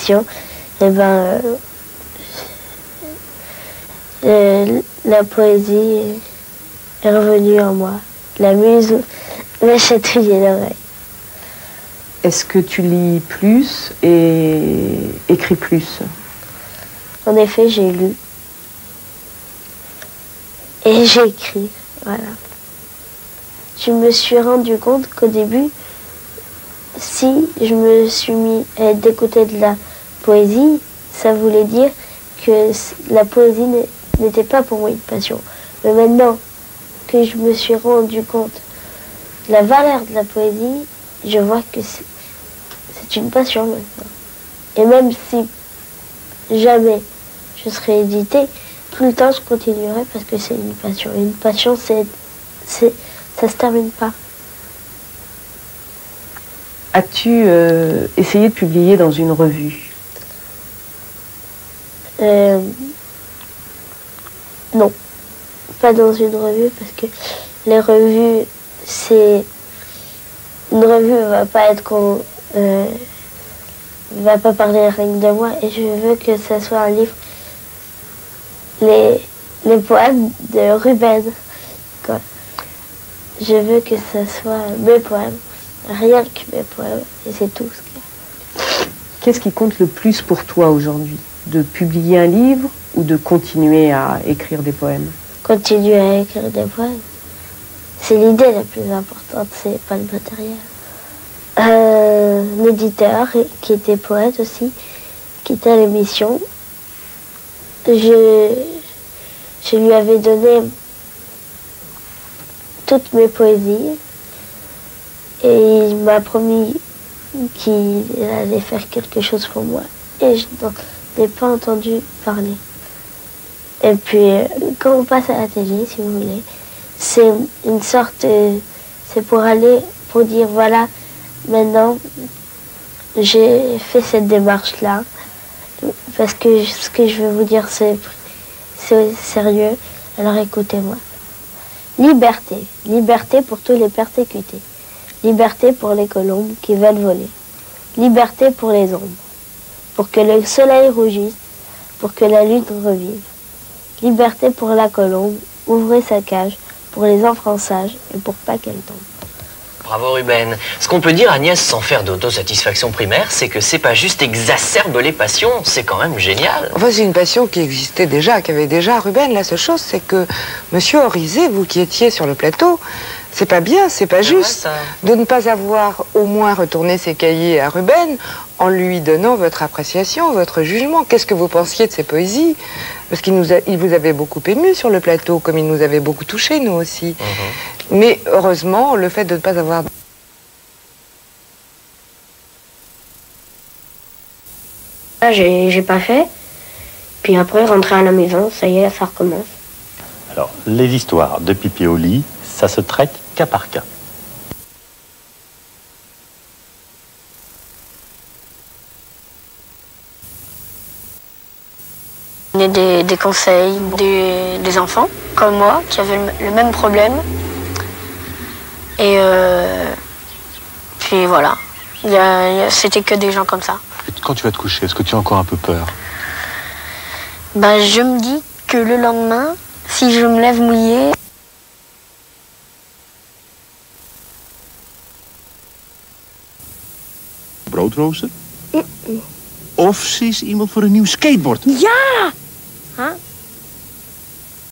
passion, et la poésie est revenue en moi. La muse m'a chatouillé l'oreille. Est-ce que tu lis plus et écris plus? En effet, j'ai lu. Et j'ai écrit, voilà. Je me suis rendu compte qu'au début, si je me suis mis à d'écouter de la poésie, ça voulait dire que la poésie n'était pas pour moi une passion. Mais maintenant que je me suis rendu compte de la valeur de la poésie, je vois que c'est une passion maintenant. Et même si jamais je serai édité, tout le temps je continuerai parce que c'est une passion. Et une passion, ça se termine pas. As-tu essayé de publier dans une revue? Non, pas dans une revue parce que les revues, une revue va pas être va pas parler rien de moi et je veux que ça soit un livre, les poèmes de Ruben, quoi. Je veux que ça soit mes poèmes, rien que mes poèmes, et c'est tout ce qu'il y a. Qu'est-ce qui compte le plus pour toi aujourd'hui? De publier un livre ou de continuer à écrire des poèmes? Continuer à écrire des poèmes. C'est l'idée la plus importante, c'est pas le matériel. Un éditeur qui était poète aussi, qui était à l'émission, je lui avais donné toutes mes poésies et il m'a promis qu'il allait faire quelque chose pour moi et je n'en ai pas entendu parler. Et puis quand on passe à la télé, si vous voulez, c'est une sorte, c'est pour dire voilà, maintenant j'ai fait cette démarche-là parce que ce que je veux vous dire c'est sérieux, alors écoutez-moi. Liberté, liberté pour tous les persécutés. Liberté pour les colombes qui veulent voler. Liberté pour les ombres, pour que le soleil rougisse, pour que la lutte revive. Liberté pour la colombe, ouvrez sa cage, pour les enfrançages et pour pas qu'elle tombe. Bravo Ruben. Ce qu'on peut dire, Agnès, sans faire d'autosatisfaction primaire, c'est que c'est pas juste exacerbe les passions, c'est quand même génial. Enfin, c'est une passion qui existait déjà, qui avait déjà Ruben. La seule chose, c'est que Monsieur Orizet, vous qui étiez sur le plateau, c'est pas bien, c'est pas juste de ne pas avoir au moins retourné ses cahiers à Ruben en lui donnant votre appréciation, votre jugement. Qu'est-ce que vous pensiez de ses poésies? Parce qu'il vous avait beaucoup ému sur le plateau, comme il nous avait beaucoup touchés, nous aussi. Mais heureusement, le fait de ne pas avoir... J'ai pas fait. Puis après, rentrer à la maison, ça y est, ça recommence. Alors, les histoires de pipi au lit, ça se traite cas par cas. Des conseils, des enfants comme moi qui avaient le même problème. Et puis voilà, c'était que des gens comme ça. Quand tu vas te coucher, est-ce que tu as encore un peu peur? Je me dis que le lendemain, si je me lève mouillée... Broodrooster? Of ze is iemand voor een nieuw skateboard. Ja! Huh?